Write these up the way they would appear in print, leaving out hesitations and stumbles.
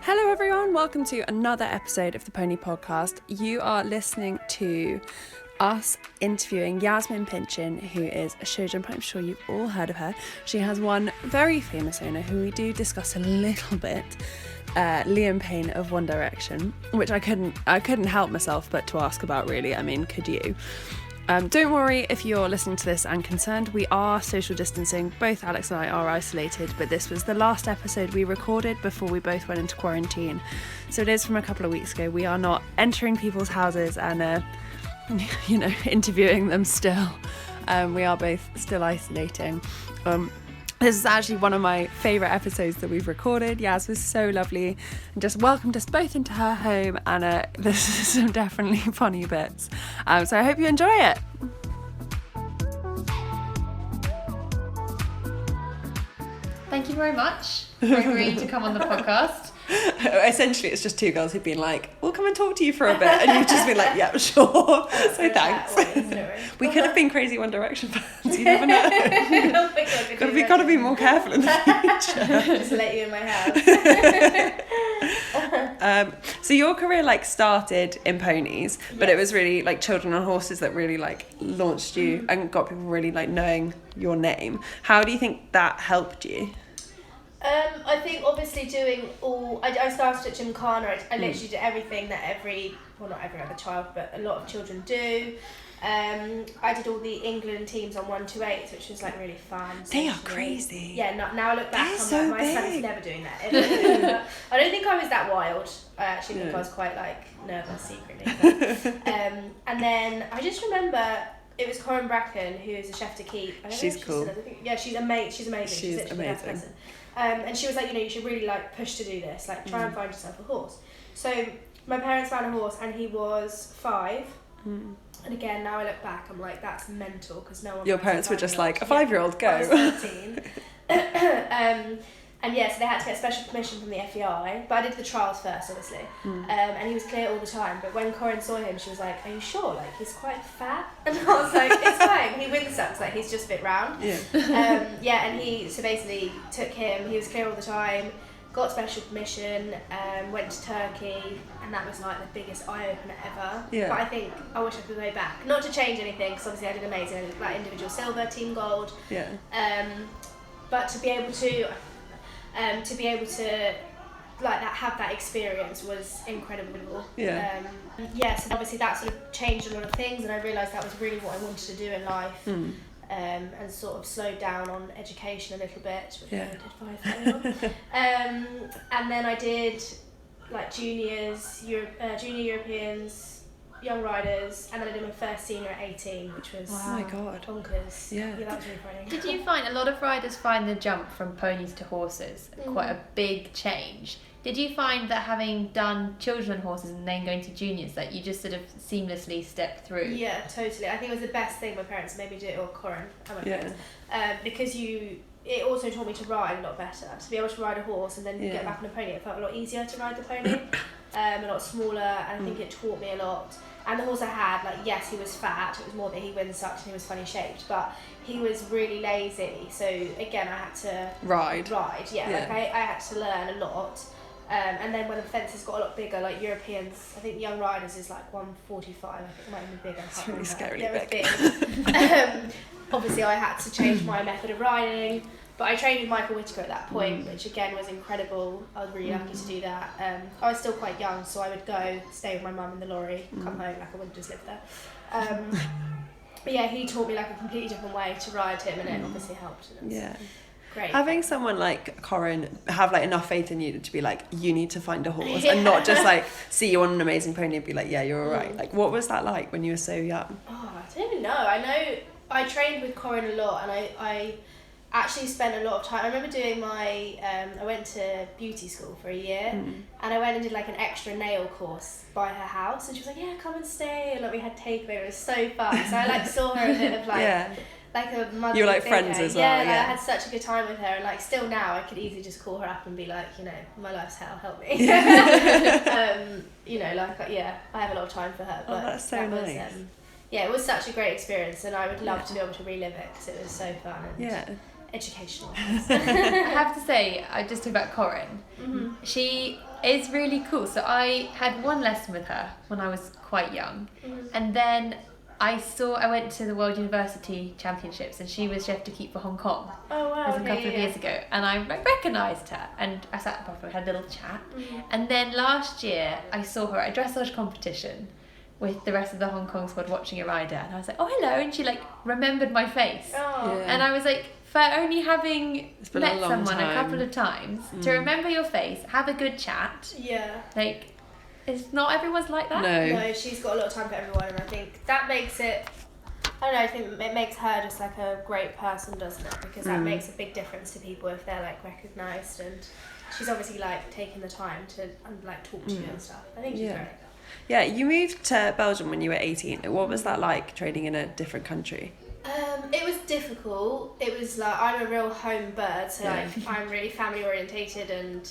Hello everyone, welcome to another episode of the Pony Podcast. You are listening to us interviewing Yazmin Pinchen, who is a show jumper. I'm sure you've all heard of her. She has one very famous owner who we do discuss a little bit, Liam Payne of One Direction, which I couldn't help myself but to ask about, really. I mean, could you? Don't worry if you're listening to this and concerned, we are social distancing. Both Alex and I are isolated, but this was the last episode we recorded before we both went into quarantine. So it is from a couple of weeks ago. We are not entering people's houses and, interviewing them still. We are both still isolating. This is actually one of my favourite episodes that we've recorded. Yaz was so lovely and just welcomed us both into her home, and this is some definitely funny bits. So I hope you enjoy it. Thank you very much for agreeing to come on the podcast. Essentially, it's just two girls who've been like, we'll come and talk to you for a bit, and you've just been like, yeah, sure. So thanks. We could have been crazy One Direction fans, you never know. Oh my God, gotta be more careful in the future. Just let you in my house. So your career started in ponies, but it was really children on horses that really launched you and got people really not your name. How do you think that helped you? I think obviously doing I started at Gymkhana. I literally did everything that not every other child, but a lot of children do. I did all the England teams on 128s, which was really fun. They are crazy. Yeah, now I look back, I'm so my son is never doing that. I don't think I was that wild. I actually think I was quite nervous secretly. But, and then I just remember it was Corinne Bracken, who is a chef to keep. She's cool. She's amazing. She's amazing. She's literally amazing. The best person. And she was like, you should really push to do this. Try and find yourself a horse. So my parents found a horse, and he was 5. And again, now I look back, I'm like, that's mental, because no one. Your parents were just like, a 5-year-old, go. I was 13. And yeah, so they had to get special permission from the FEI, but I did the trials first, obviously. And he was clear all the time, but when Corinne saw him, she was like, are you sure? He's quite fat? And I was like, it's fine. He windsucks, he's just a bit round. Yeah. And he basically took him, he was clear all the time, got special permission, went to Turkey, and that was the biggest eye-opener ever. Yeah. But I think I wish I could go back. Not to change anything, because obviously I did amazing. I did individual silver, team gold. Yeah. But to be able to have that experience was incredible. Yeah. So obviously that sort of changed a lot of things, and I realised that was really what I wanted to do in life. And sort of slowed down on education a little bit, which I did 5 and then I did juniors, junior Europeans, young riders, and then I did my first senior at 18, which was oh my God, bonkers. Yeah, that was really funny. Did you find a lot of riders find the jump from ponies to horses quite a big change? Did you find that having done children on horses and then going to juniors, that you just sort of seamlessly stepped through? Yeah, totally. I think it was the best thing my parents made me do, or Corinne and my parents, because it also taught me to ride a lot better. To be able to ride a horse and then get back on a pony, it felt a lot easier to ride the pony, a lot smaller, and I think it taught me a lot. And the horse I had, yes, he was fat, it was more that he windsucked and he was funny shaped, but he was really lazy, so again I had to ride, I had to learn a lot. And then when the fences got a lot bigger, Europeans, I think the young riders is 145, I think it might even be bigger. It's really scary big. Obviously I had to change my method of riding, but I trained with Michael Whitaker at that point, which again was incredible. I was really lucky to do that. I was still quite young, so I would go stay with my mum in the lorry, come home, I wouldn't just live there. But yeah, he taught me a completely different way to ride him, and it obviously helped. Great. Having someone like Corinne have enough faith in you to be you need to find a horse, and not just see you on an amazing pony and be yeah, you're all right. What was that like when you were so young? Oh, I don't even know. I know I trained with Corinne a lot, and I actually spent a lot of time. I remember doing my I went to beauty school for a year, and I went and did an extra nail course by her house, and she was like, yeah, come and stay, and we had takeover. It was so fun. So I saw her a bit of a mother. You were friends as well. Yeah, I had such a good time with her, and still now I could easily just call her up and be my life's hell, help me. I have a lot of time for her. But that's so nice. It was such a great experience, and I would love to be able to relive it, because it was so fun. And educational. I have to say, I just talked about Corinne. Mm-hmm. She is really cool. So I had one lesson with her when I was quite young, and then I went to the World University Championships, and she was chef de keep for Hong Kong. Oh wow! It was a couple of years ago, and I recognised her, and I sat above her, we had a little chat, and then last year I saw her at a dressage competition with the rest of the Hong Kong squad watching a rider, and I was like, oh hello, and she like remembered my face, and I was like, for only having met someone a couple of times, to remember your face, have a good chat, like, it's not everyone's like that. No, she's got a lot of time for everyone, and I think that makes it, I don't know, I think it makes her just like a great person, doesn't it? Because that makes a big difference to people if they're like recognised, and she's obviously like taking the time to like talk to you and stuff. I think she's great. Yeah, you moved to Belgium when you were 18. What was that like, training in a different country? It was difficult. It was like, I'm a real home bird, so like I'm really family orientated, and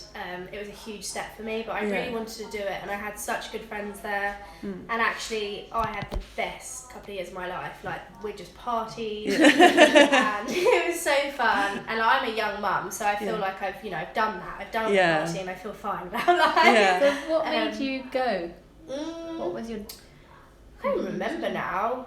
it was a huge step for me, but I really wanted to do it, and I had such good friends there, and actually I had the best couple of years of my life. Like, we just partied, and it was so fun, and I'm a young mum, so I feel like I've done that. I've done all the partying, and I feel fine about life. So what made you go? What was your... I don't remember now.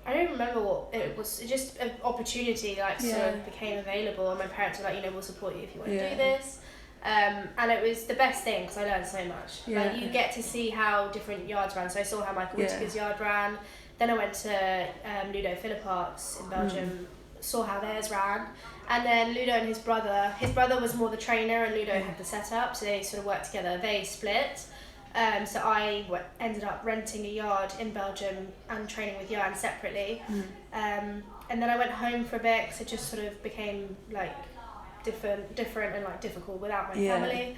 I don't remember what it was. It just an opportunity sort of became available, and my parents were like, we'll support you if you want to do this. And it was the best thing because I learned so much. Like, you get to see how different yards ran. So I saw how Michael Whittaker's yard ran. Then I went to Ludo Philippart's in Belgium, saw how theirs ran. And then Ludo and his brother was more the trainer, and Ludo had the setup, so they sort of worked together. They split. So I ended up renting a yard in Belgium and training with Johan separately. And then I went home for a bit because it just sort of became like different and like difficult without my family.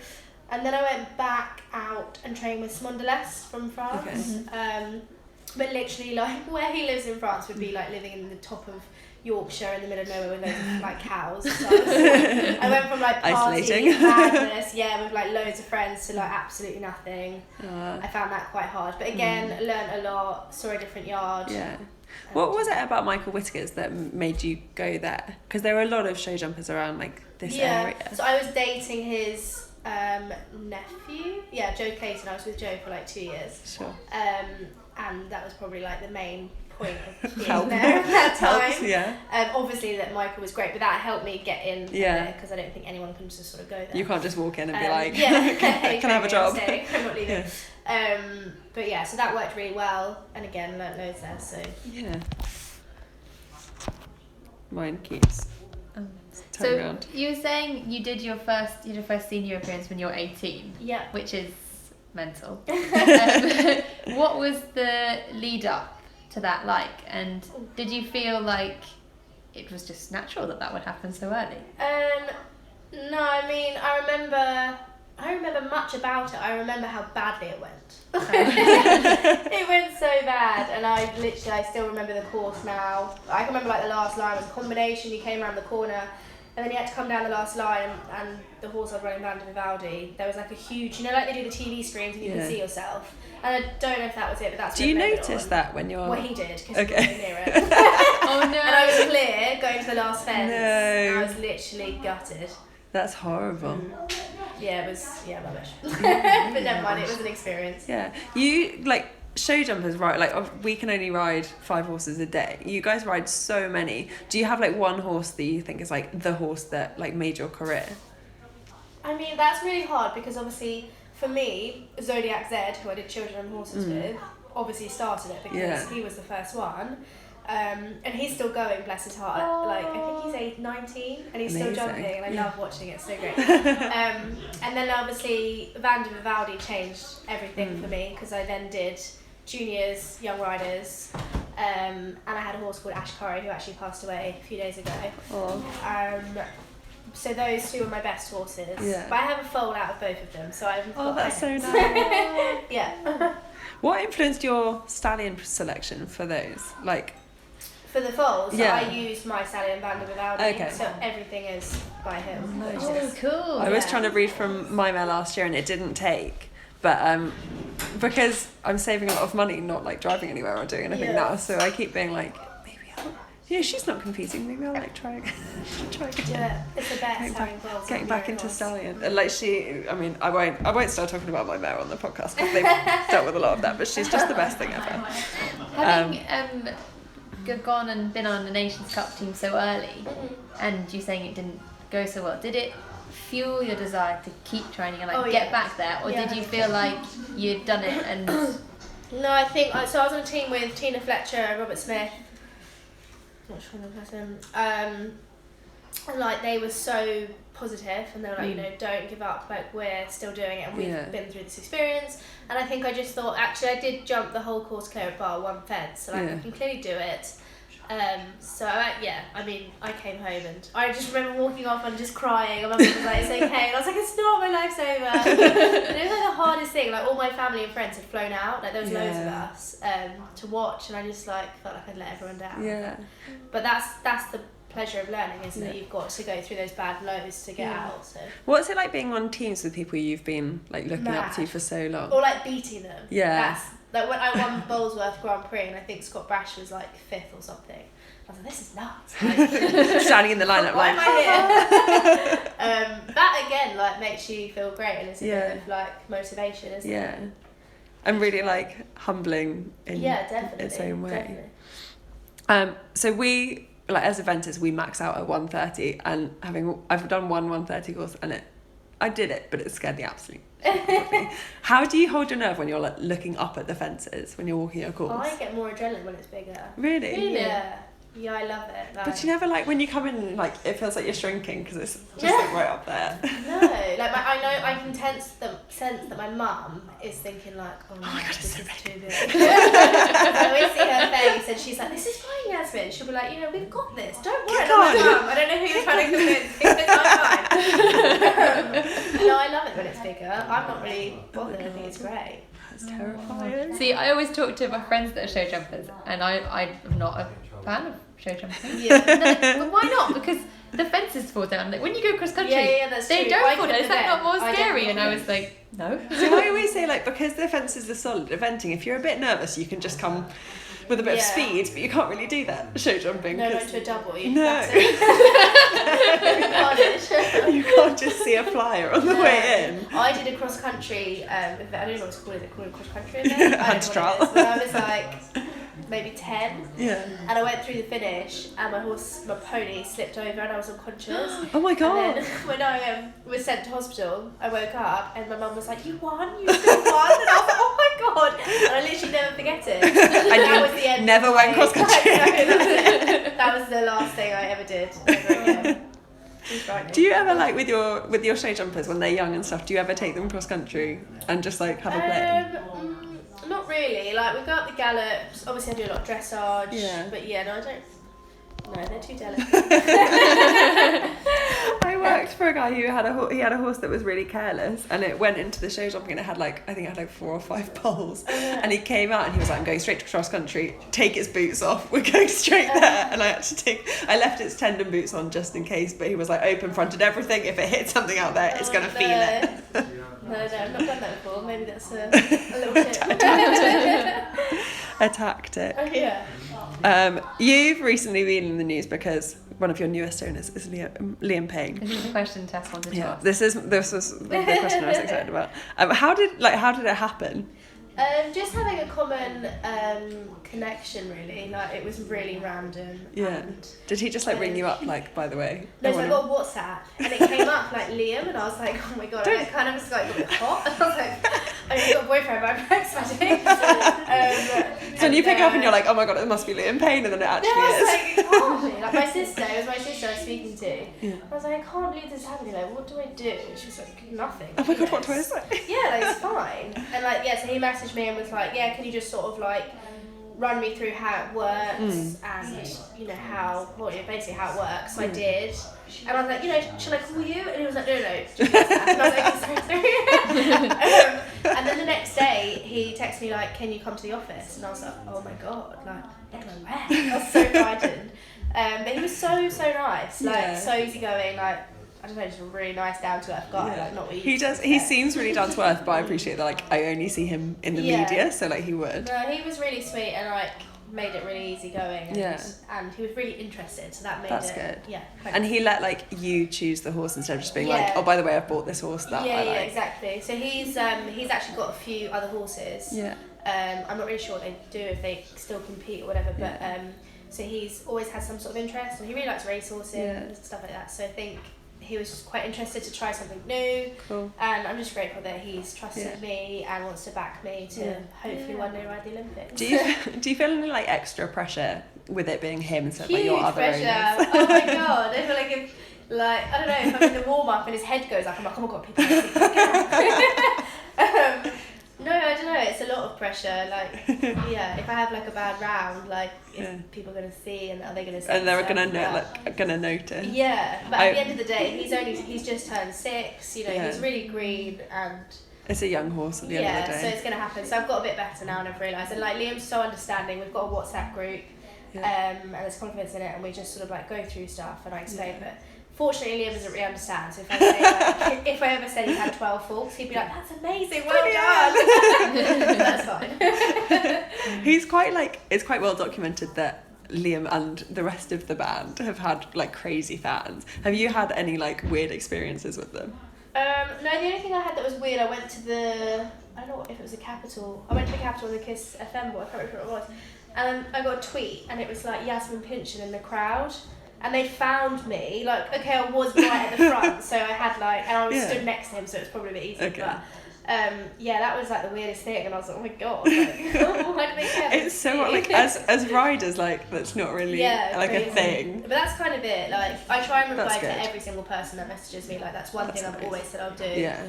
And then I went back out and trained with Smondelez from France. But literally, like, where he lives in France would be like living in the top of Yorkshire in the middle of nowhere with loads of like cows. So I went from like party madness, with like loads of friends, to like absolutely nothing. I found that quite hard, but again, learnt a lot, saw a different yard. What was it about Michael Whittaker's that made you go there? Because there were a lot of show jumpers around like this area. So I was dating his nephew, Joe Clayton. I was with Joe for like 2 years. And that was probably like the main point of being there at that time. Obviously that Michael was great, but that helped me get in there, because I don't think anyone can just sort of go there. You can't just walk in and be like, can I have a job? I'm not leaving. But so that worked really well, and again, learnt loads there. So mine keeps turning around. You were saying you did your first senior appearance when you were 18, which is mental. What was the lead up to that like, and did you feel like it was just natural that would happen so early? No, I mean, I remember much about it. I remember how badly it went. It went so bad, and I still remember the course now. I can remember like the last line was a combination. You came around the corner, and then you had to come down the last line, and the horse I was running, Band of Vivaldi, there was like a huge, like they do the TV screens and you can see yourself. And I don't know if that was it, but that's... Do you notice that when you're... Well, he did, because he was near it. Oh no! And I was clear, going to the last fence. No. And I was literally gutted. That's horrible. Yeah, it was, rubbish. But never mind, it was an experience. Yeah. You, like, show jumpers, right? Like, we can only ride 5 horses a day. You guys ride so many. Do you have, like, one horse that you think is, like, the horse that, like, made your career? I mean, that's really hard, because obviously, for me, Zodiac Z, who I did Children and Horses with, obviously started it because he was the first one. And he's still going, bless his heart. Like, I think he's 19 and he's still jumping, and I love watching it, it's so great. And then obviously Band of Vivaldi changed everything for me, because I then did juniors, young riders, and I had a horse called Ash Curry who actually passed away a few days ago. So those two were my best horses. But I have a foal out of both of them, so I've got that's so nice. What influenced your stallion selection for those? Like, for the foals, so I used my stallion Band of Vivaldi, so everything is by him. Oh, cool. I was trying to breed from my mare last year and it didn't take, but because I'm saving a lot of money not like driving anywhere or doing anything now, so I keep being like, maybe Yeah, she's not competing. Maybe I'll like try again. Yeah, it's the best Getting back into stallion. And like I won't start talking about my mare on the podcast because they've dealt with a lot of that, but she's just the best thing ever. Having gone and been on the Nations Cup team so early, and you saying it didn't go so well, did it fuel your desire to keep training and get back there, or did you feel like you'd done it and... No, I think so. I was on a team with Tina Fletcher, Robert Smith, not sure the person, and like they were so positive, and they were like, don't give up, like we're still doing it, and we've been through this experience. And I think I just thought, actually, I did jump the whole course clear at bar one fence, so like I can clearly do it. So I mean, I came home and I just remember walking off and just crying. And my mum was like, "It's okay," and I was like, "It's not. My life's over." And it was like the hardest thing. Like all my family and friends had flown out. Like there was loads of us to watch, and I just like felt like I'd let everyone down. Yeah. But that's the pleasure of learning, isn't it? You've got to go through those bad lows to get out. So. What's it like being on teams with people you've been like looking up to for so long? Or like beating them. Yeah. That's like when I won Bolesworth Grand Prix, and I think Scott Brash was like 5th or something. I was like, this is nuts. Like, standing in the lineup, why like, am I here? That again, like, makes you feel great, and it's a bit of like motivation, isn't it? Yeah, and really like humbling in definitely, its own way. Definitely. So we like as eventers we max out at 1:30, and I've done one 1:30 course, and I did it, but it scared the absolute. How do you hold your nerve when you're like looking up at the fences when you're walking your course? I get more adrenaline when it's bigger. Really? Yeah, I love it. Like, but you never like when you come in, like it feels like you're shrinking because it's just like right up there. No, like I know I can sense that my mum is thinking like, oh my god, this is too big. I always see her face and she's like, this is fine, Yazmin. She'll be like, we've got this. Don't worry. I'm like, Mum, I don't know who you're trying to convince. It's fine. No, I love it when it's bigger. I'm not really bothered. I think it's great. That's terrifying. See, I always talk to my friends that are show jumpers, and I'm not a fan of show jumping. But why not? Because the fences fall down. Like when you go cross country, that's they true. don't fall down. Is that not more scary? And I was like, no. So I always say like because the fences are solid, eventing, if you're a bit nervous, you can just come with a bit of speed, but you can't really do that show jumping. No, not to a double. You you can't just see a flyer on the way in. I did a cross country. I don't know what it's called. Is it called a cross country event? Hunter trial. When I was like maybe 10. Yeah. And I went through the finish, and my pony slipped over, and I was unconscious. Oh my god! And then when I was sent to hospital, I woke up, and my mum was like, "You won! You still won!" And I was like, "Oh my god!" And I literally never forget it. And that was the end. Never went cross country. That was the last thing I ever did. Ever again. Do you ever like with your show jumpers when they're young and stuff? Do you ever take them cross country and just like have a play? Not really. Like we go up the gallops. Obviously, I do a lot of dressage. Yeah. But no, I don't. No, they're too delicate. I worked for a guy who had a horse that was really careless, and it went into the show jumping, and it had like 4 or 5 poles. And he came out and he was like, "I'm going straight to cross country. Take its boots off. We're going straight there." And I left its tendon boots on just in case, but he was like open fronted everything. If it hits something out there, it's gonna feel it. No, I've not done that before. Maybe that's a little tip. A tactic. Oh, yeah. You've recently been in the news because one of your newest owners is Liam Payne. This is the question Tess wanted to ask. This was the question I was excited about. How did it happen? Just having a common connection, really. Like it was really random. Yeah. Did he just ring you up like, by the way? No, so I got WhatsApp and it came up like Liam, and I was like, oh my god, I kind of was like a bit hot. And I was like, I mean, I've got a boyfriend, but I'm exciting. So when you pick up and you're like, oh my god, it must be Liam Payne, and then it actually is. I was like, it can't be. Like it was my sister I was speaking to. Yeah. I was like, I can't believe this is happening. Like, what do I do? And she was like, nothing. Oh my god, what do I say? Yeah, like it's fine. And like, so he messaged me and was like, yeah, can you just sort of like run me through how it works and basically how it works. So I did, and I was like, shall I call you? And he was like, no, just WhatsApp. And I was like, sorry. And then the next day he texted me like, can you come to the office? And I was like, oh my god, like where? I was so frightened. But he was so nice, like so easygoing, like. I don't know, just a really nice, down-to-earth guy. Like, not what he does. He seems really down to earth, but I appreciate that. Like, I only see him in the media, so like he would. No, he was really sweet and like made it really easy going, and he was really interested, so that made That's it good. And he let like you choose the horse instead of just being like, oh, by the way, I've bought this horse that I like. Exactly. So he's actually got a few other horses. I'm not really sure what they do, if they still compete or whatever, but so he's always had some sort of interest, and he really likes racehorses and stuff like that, so I think he was just quite interested to try something new. Cool. And I'm just grateful that he's trusted me and wants to back me to hopefully one day ride the Olympics. Do you feel any like extra pressure with it being him instead of like your other pressure. owners? Oh my god, I feel like if, like, I don't know, if I'm in the warm up and his head goes up, I'm like, oh my god, people are seeing. No, I don't know, it's a lot of pressure, like, if I have like a bad round, like, is people going to see, and are they going to see? And they're gonna notice. Yeah, but at the end of the day, he's just turned 6, you know, he's really green, and it's a young horse at the end of the day. So it's going to happen. So I've got a bit better now, and I've realised, and like Liam's so understanding, we've got a WhatsApp group, and there's confidence in it, and we just sort of like go through stuff, and I explain, but fortunately, Liam doesn't really understand. So if I say, like, if I ever said he had 12 faults, he'd be like, "That's amazing, well done." That's fine. He's quite like, it's quite well documented that Liam and the rest of the band have had like crazy fans. Have you had any like weird experiences with them? No, the only thing I had that was weird, I went to the, I don't know if it was the Capitol. I went to the Capitol on the Kiss FM board. I can't remember what it was. And I got a tweet, and it was like Yazmin Pinchen in the crowd. And they found me, like, okay, I was right at the front, so I had like, and I was stood next to him, so it was probably a bit easy, but that was like the weirdest thing, and I was like, oh my god, like, why do they care? It's so like, as riders, like, that's not really like crazy. a thing. But that's kind of it, like, I try and reply to every single person that messages me, like, that's one thing I've always said I'll do. Yeah.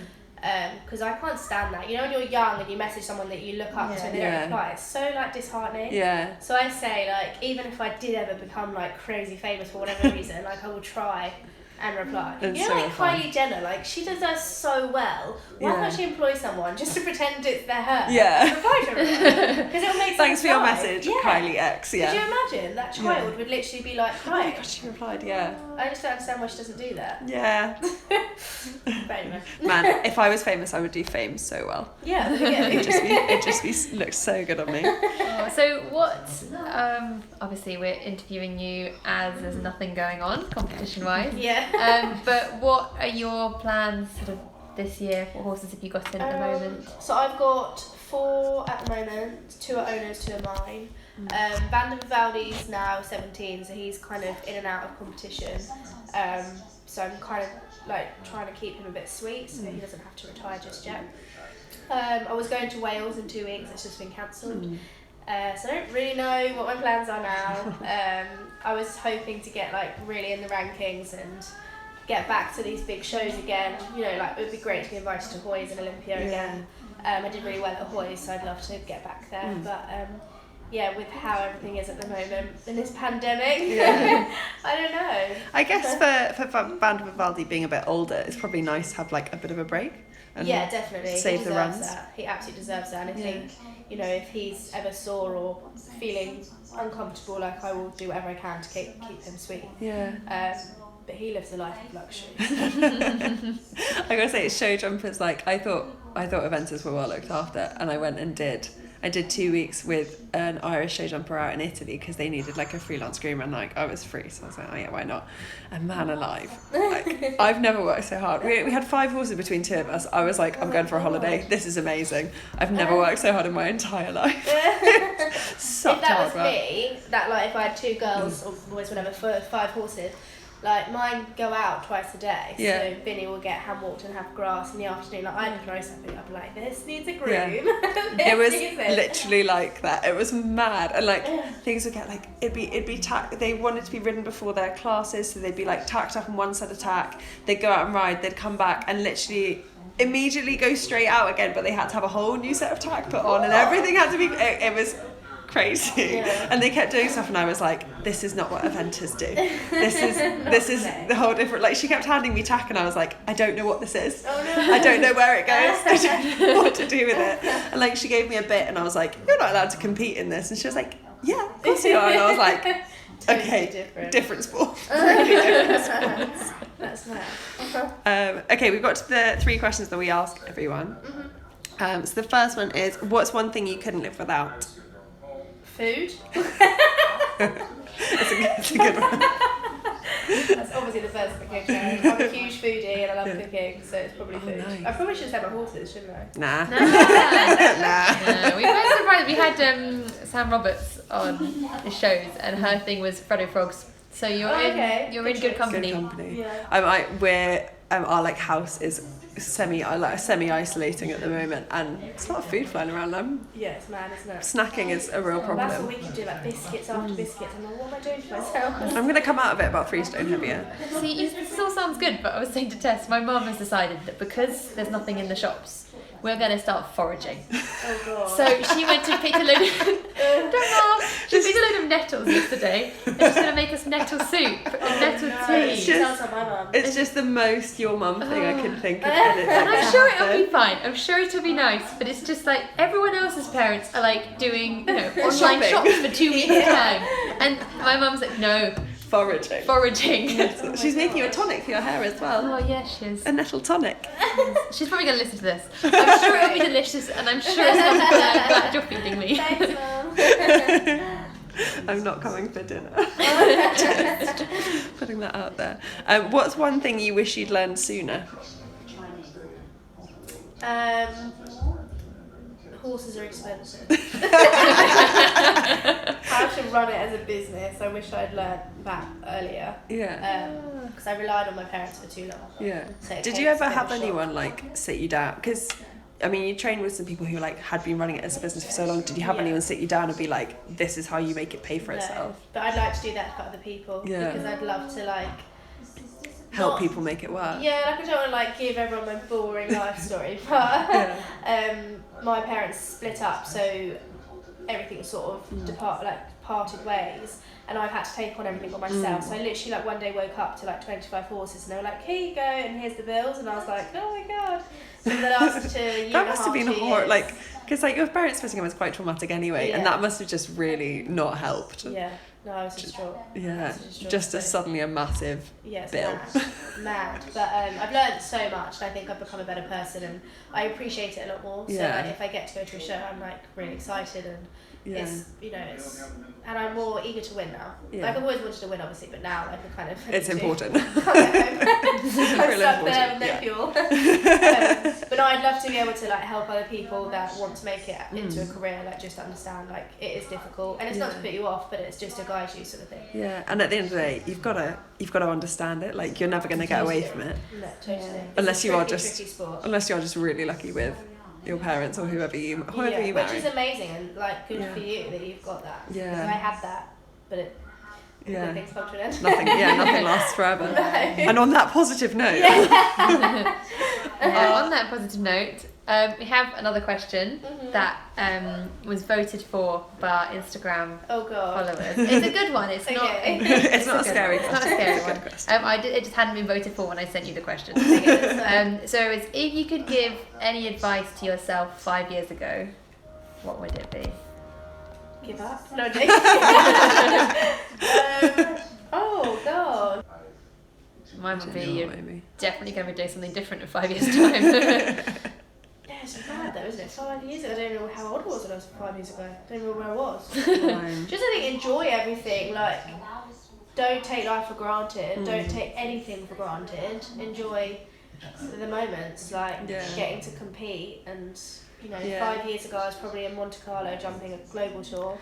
Because I can't stand that. You know, when you're young and you message someone that you look up to and they don't reply, it's so like disheartening. Yeah. So I say, like, even if I did ever become like crazy famous for whatever reason, like, I will try and reply. It's you know, so like fun. Kylie Jenner, like, she does that so well. Why can't she employ someone just to pretend it's their her? Yeah. And reply to her. Because it'll make Thanks for your cry. message, Kylie X. Yeah. Could you imagine that child would literally be like Oh my crying? god, she replied. Yeah. I just don't understand why she doesn't do that. Yeah. But anyway. Man, if I was famous, I would do fame so well. Yeah. It looks so good on me. So what, obviously we're interviewing you as there's nothing going on competition-wise. Yeah. But what are your plans sort of this year? What horses have you got in at the moment? So I've got 4 at the moment, 2 are owners, 2 are mine. Band of Vivaldi's now 17, so he's kind of in and out of competition. So I'm kind of like trying to keep him a bit sweet so he doesn't have to retire just yet. I was going to Wales in 2 weeks, it's just been cancelled. So I don't really know what my plans are now. I was hoping to get like really in the rankings and get back to these big shows again. You know, like, it would be great to be invited to Hoyes and Olympia again. I did really well at Hoyes, so I'd love to get back there. But with how everything is at the moment in this pandemic, I don't know. I guess for Band of Vivaldi being a bit older, it's probably nice to have like a bit of a break. And definitely. Save the runs. That. He absolutely deserves that. And I think, you know, if he's ever sore or feeling uncomfortable, like, I will do whatever I can to keep him sweet. Yeah. But he lives a life of luxury. I gotta say, show jumpers, like, I thought Aventus were well looked after, and I went and did 2 weeks with an Irish show jumper out in Italy because they needed like a freelance groomer, and like I was free, so I was like, oh yeah, why not? And man alive, like, I've never worked so hard. We had 5 horses between 2 of us. I was like, I'm going for a holiday. This is amazing. I've never worked so hard in my entire life. Such if that hard was work. me, that like if I had 2 girls or boys, whatever, for 5 horses, like, mine go out twice a day. So Vinny will get hand walked and have grass in the afternoon. Like, I'd throw something up like, this needs a groom. It was literally like that. It was mad. And like things would get like, it'd be they wanted to be ridden before their classes, so they'd be like tacked up in one set of tack. They'd go out and ride, they'd come back and literally immediately go straight out again, but they had to have a whole new set of tack put on, and everything had to be, it was crazy. And they kept doing stuff, and I was like, this is not what Aventus do. This is the whole different, like, she kept handing me tack and I was like, I don't know what this is. I don't know where it goes. I don't know what to do with it. And like, she gave me a bit and I was like, you're not allowed to compete in this. And she was like, yeah, of course you are. And I was like, okay, different sport. Really different sports. That's mad. Okay, we've got to the 3 questions that we ask everyone. So the first one is, what's one thing you couldn't live without? Food. It's a good one. That's obviously the first thing that came to mind. I'm a huge foodie and I love cooking, so it's probably food. Nice. I probably should have said my horses, shouldn't I? Nah. No, we were surprised. We had Sam Roberts on the shows, and her thing was Freddo Frogs. So you're in good company. Good company. Yeah. Our like house is semi-isolating at the moment, and it's a lot of food flying around. Yeah, it's mad, isn't it? Snacking is a real problem. That's what we can do, like biscuits after biscuits. I'm like, what am I doing for myself? I'm going to come out of it about Freestone heavier. See, this all sounds good, but I was saying to Tess, my mum has decided that because there's nothing in the shops, we're going to start foraging. Oh god. So she went to pick a load of... She picked a load of nettles yesterday, and she's going to make us nettle soup and nettle tea. Sounds like my mum. It's just the most your mum thing I can think of. And I'm sure it'll be fine. I'm sure it'll be nice, but it's just like everyone else's parents are like doing, online Shopping. shops for 2 weeks time, and my mum's like, no, foraging. She's making you a tonic for your hair as well. Oh yeah, she is. A nettle tonic. She's probably going to listen to this. I'm sure it'll be delicious, and I'm sure it's not glad you're feeding me. Thanks, Mum. I'm not coming for dinner. Just putting that out there. What's one thing you wish you'd learned sooner? Horses are expensive. How to run it as a business. I wish I'd learned that earlier. Yeah. Because I relied on my parents for too long. Yeah. So Did you ever have anyone like sit you down? Because I mean, you trained with some people who like had been running it as a business for so long. Did you have anyone sit you down and be like, "This is how you make it pay for itself"? But I'd like to do that for other people. Yeah. Because I'd love to like help people make it work. Yeah, like I don't want to like give everyone my boring life story, but my parents split up, so everything sort of parted ways, and I've had to take on everything by myself. So I literally like one day woke up to like 25 horses, and they were like, "Here you go, and here's the bills," and I was like, "Oh my god!" So that lasted to a year That must have been horrible, like, because like your parents splitting up was quite traumatic anyway, and Yeah. that must have just really not helped. Yeah, no, I was distraught. Yeah, just suddenly a massive it's bill. mad. But I've learned so much, and I think I've become a better person, and I appreciate it a lot more. So Yeah. like, if I get to go to a show, I'm like really excited, and Yeah. it's and I'm more eager to win now. Yeah. Like I've always wanted to win, obviously, but now like I kind of It's important. I'm stuck there with no Yeah. fuel. But no, I'd love to be able to like help other people that want to make it into a career, like just understand like it is difficult, and it's not to put you off, but it's just to guide you, sort of thing. Yeah, and at the end of the day, you've got to understand it. Like you're never going to get away from it No, totally. unless It's you a are tricky, just tricky sport. unless you're just really lucky with your parents or whoever you Which marry. is amazing, and like good Yeah. for you that you've got that. Yeah. Because I had that, but it Yeah. things come to an end. Nothing lasts forever. No. And on that positive note, On that positive note, we have another question that was voted for by our Instagram Oh god. followers. It's a good one. It's not. Okay. it's not a good scary one. It's not a question. scary It's a one. good question. It just hadn't been voted for when I sent you the question. So it's if you could give any advice to yourself 5 years ago, what would it be? Give up? No, Jake. Oh god. Mine would be you're Maybe. definitely going to be doing something different in 5 years' time. Yeah, it's mad though, isn't it? 5 years ago, I don't know how old I was when I was 5 years ago. I don't know where I was. Fine. Just I think enjoy everything. Like, don't take life for granted. Don't take anything for granted. Enjoy the moments, like Yeah. getting to compete. And Yeah. 5 years ago, I was probably in Monte Carlo jumping a global tour,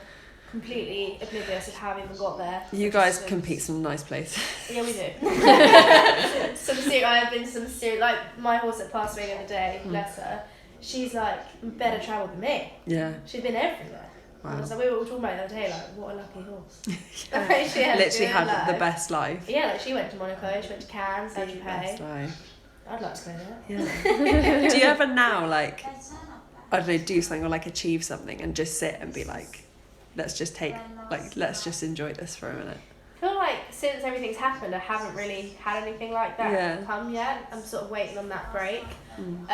completely oblivious of how I even got there. You guys compete some nice places. Yeah, we do. I've been to some serious, like my horse that passed away the other day, bless her. She's like better travelled than me. Yeah. She's been everywhere. Wow. So we were talking about it the other day, like what a lucky horse. Yeah. Like, she had a Literally good had life. the best life. Yeah, like she went to Monaco, she went to Cannes, The Saint best Tropez. life. I'd like to go there. Yeah. Do you ever now like, I don't know, do something or like achieve something and just sit and be like, let's just enjoy this for a minute? I feel like since everything's happened, I haven't really had anything like that Yeah. come yet. I'm sort of waiting on that break. Mm.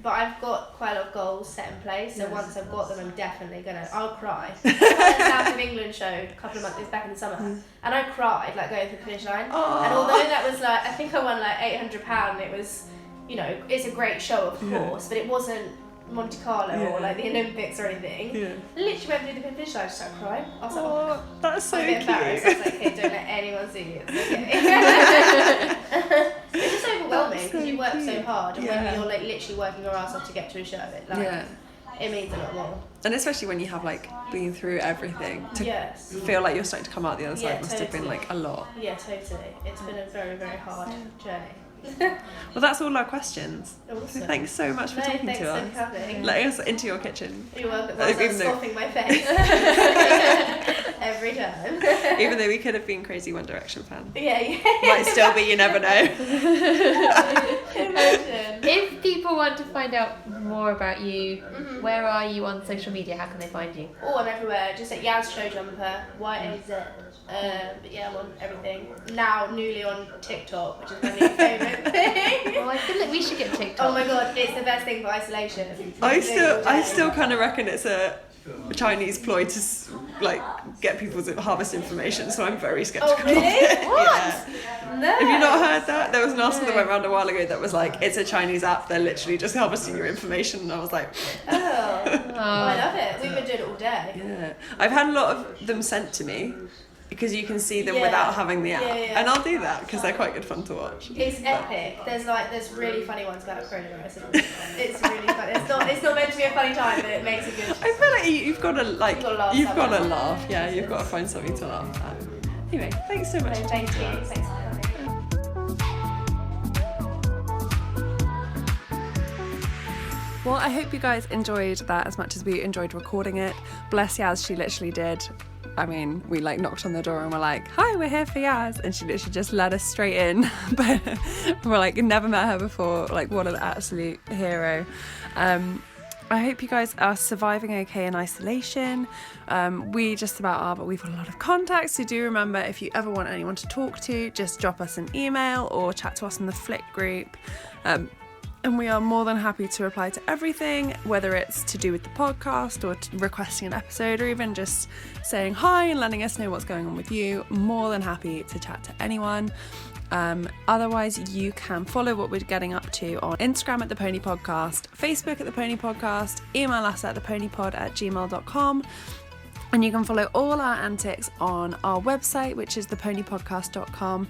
But I've got quite a lot of goals set in place, so Yeah. once I've got them, I'm definitely I'll cry. I went to the South of England show a couple of months, it was back in the summer, and I cried, like, going through the finish line. Aww. And although that was, like, I think I won, like, £800, it was, it's a great show, of course, but it wasn't Monte Carlo or like the Olympics or anything. Yeah. I literally went through the finish line, I just started crying. I was like, Oh, that's so I was a bit embarrassed. I cute. was like, hey, don't let anyone see you. It's okay. It's just overwhelming because you work so hard, and when you're like literally working your ass off to get to a show, it means a lot more. And especially when you have like been through everything, to feel like you're starting to come out the other side must have been like a lot. Yeah, totally. It's been a very, very hard journey. Well, that's all our questions. Awesome. So thanks so much for talking to us. Thanks for coming. Letting us into your kitchen. You're welcome. I was scoffing my face every time. Even though we could have been crazy One Direction fans. Yeah. Might still be, you never know. If people want to find out more about you, where are you on social media? How can they find you? Oh, I'm everywhere. Just at Yaz Show Jumper, YAZ. But yeah, I'm on everything. Now, newly on TikTok, which is my new favourite thing. Oh, I feel like we should get TikTok. Oh my god, it's the best thing for isolation. I still kind of reckon it's a Chinese ploy to like get people to harvest information, so I'm very skeptical. Oh really? Of it. What? No. Have you not heard that? There was an article that went around a while ago that was like, it's a Chinese app, they're literally just harvesting your information, and I was like, oh, I love it. We've been doing it all day. Yeah, I've had a lot of them sent to me because you can see them without having the app, and I'll do that because they're quite good fun to watch. It's epic. There's really funny ones about coronavirus. It's really fun. It's not meant to be a funny time, but it makes it good. I feel like you've got to laugh. You've got to somewhere. laugh. Yeah, you've got to find something to laugh at. Anyway, thanks so much. Thank you. Thanks for coming. Well, I hope you guys enjoyed that as much as we enjoyed recording it. Bless Yaz, she literally did. I mean, we like knocked on the door and we're like, hi, we're here for Yaz. And she literally just let us straight in. But we're like, never met her before. Like, what an absolute hero. I hope you guys are surviving okay in isolation. We just about are, but we've got a lot of contacts. So do remember, if you ever want anyone to talk to, just drop us an email or chat to us in the Flick group. And we are more than happy to reply to everything, whether it's to do with the podcast or requesting an episode or even just saying hi and letting us know what's going on with you. More than happy to chat to anyone. Otherwise, you can follow what we're getting up to on Instagram at The Pony Podcast, Facebook at The Pony Podcast, email us at theponypod@gmail.com. And you can follow all our antics on our website, which is theponypodcast.com.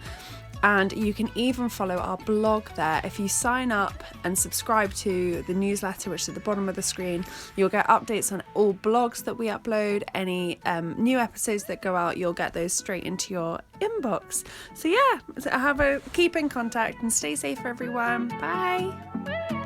And you can even follow our blog there. If you sign up and subscribe to the newsletter, which is at the bottom of the screen, you'll get updates on all blogs that we upload. Any new episodes that go out, you'll get those straight into your inbox. So yeah, keep in contact and stay safe, everyone. Bye.